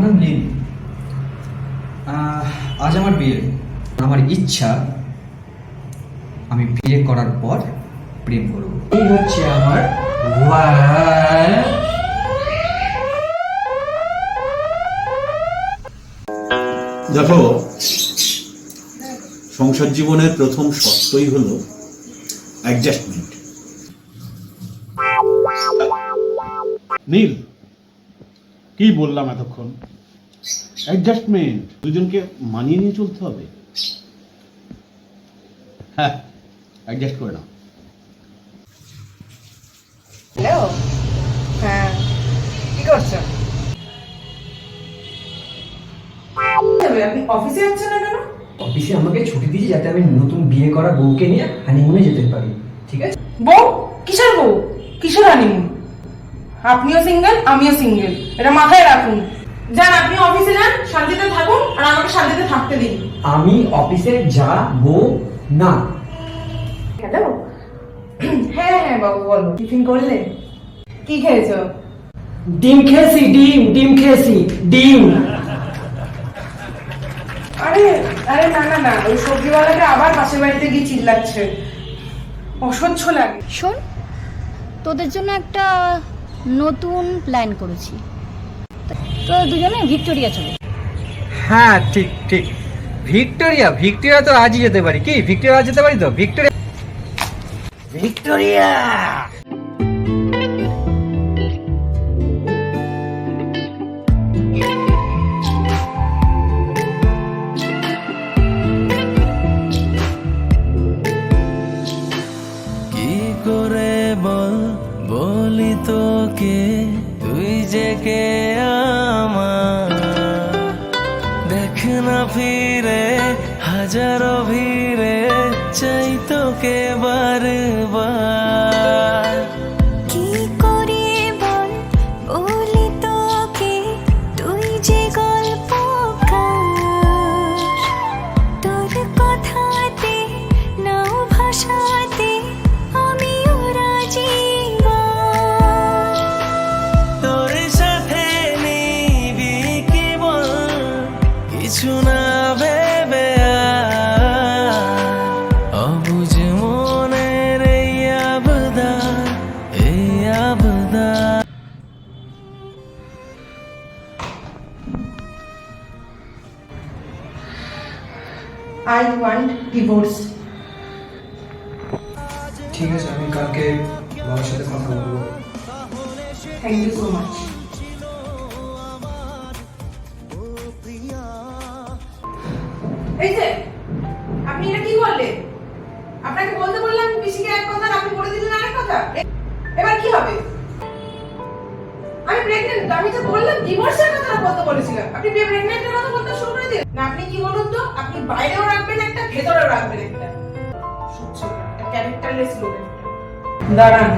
নাম নীল। আজ আমার বিয়ে। আমার ইচ্ছা আমি বিয়ে করার পর প্রেম করব। এই হচ্ছে আমার দেখো, সংসার জীবনের প্রথম শর্তই হলো অ্যাডজাস্টমেন্ট। নীল, কি বললাম এতক্ষণ? অ্যাডজাস্টমেন্ট, দুজনকে মানিয়ে নিয়ে চলতে হবে। হ্যাঁ, অ্যাডজাস্ট করে নাও। হ্যালো, হ্যাঁ, কি করছো? আপনি অফিসে যাচ্ছেন না কেন? অফিসে আমাকে ছুটি দিয়েছে যাতে আমি নতুন বিয়ে করা বউকে নিয়ে হানিমুনে যেতে পারি। ঠিক আছে? বউ? কিসের বউ? কিসের হানিমুন? আপনিও সিঙ্গেল, আমিও সিঙ্গেল, এটা মাথায় রাখুন। যান, আপনি অফিসে যান, শান্তিতে থাকুন, আর আমাকে শান্তিতে থাকতে দিন। আমি অফিসে যাবো না। হ্যালো, হ্যাঁ হ্যাঁ বাবু বলো, টিফিন করলে? কি খেয়েছো? ডিম খেয়েছি, ডিম খেয়েছি, ডিম। আরে আরে না না না, ওই সবজিওয়ালাটা আবার পাশের বাড়িতে গিয়ে চিল্লাচ্ছে, অসহ্য লাগে। শোন, তোদের জন্য একটা নতুন প্ল্যান করেছি। তোরা দুজনে ভিক্টোরিয়া চলে। হ্যাঁ, ঠিক ঠিক। ভিক্টোরিয়া তো আজই যেতে পারি। কি ভিক্টোরিয়া আজ যেতে পারি তো? ভিক্টোরিয়া কি করে বলি তোকে, তুই যে কে আমার। দেখ না ফিরে হাজারো ভিড়ে, চাই তোকে বারবার। কি করে বলি তোকে, তুই যে গল্পকার। তোর কথাতে নাও ভাষাতে আমিও রাজি। তোর সাথে নিবি কি বল, কিছু না ভেবে অবুঝ মনের এই আবদার। I want divorce. ঠিক আছে, আমি কালকে বাবার সাথে কথা বলবো। Thank you so much. এই যে, আপনি এটা কি করলেন? আপনাকে বলতে বললাম পিসিকে এক কথা, আপনি বলে দিলেন আরেক কথা। এবার কি হবে? আমি প্রেগন্যান্ট, আমি তো বললাম ডিভোর্সের কথা বলতে বলেছিলাম, আপনি প্রেগন্যান্টের কথা বলতে শুরু করে দিলেন। না, আপনি কি বলুন তো, আপনি বাইরেও রাখবেন একটা, ভেতরেও রাখবেন একটা। সহ্য না, একটা ক্যারেক্টারলেস লোক একটা। দাঁড়ান,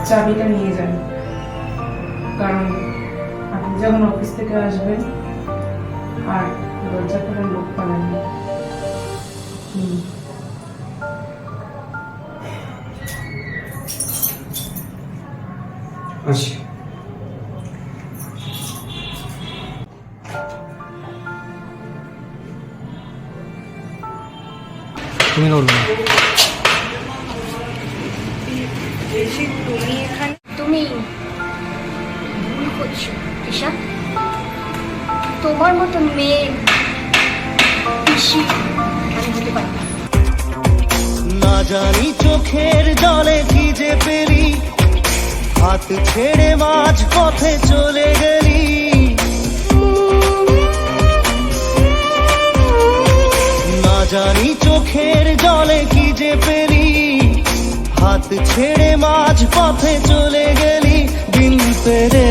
চাবিটা নিয়ে যান, কারণ আপনি যখন অফিস থেকে আসবেন আর দরজা খোলার লোক পাবেন না। আসি। তুমি বলবে তুমি এখানে? তুমি ভুল করছো ঈশা। তোমার মতো মেয়ে পিসি আমি হতে পারি না। না জানি চোখের জলে কি যে পেলি, হাত ছেড়ে মাঝ পথে চলে গেলি। না জানি চোখের জলে কি যে পেলি, হাত ছেড়ে মাঝ পথে চলে গেলি। দিন পেরে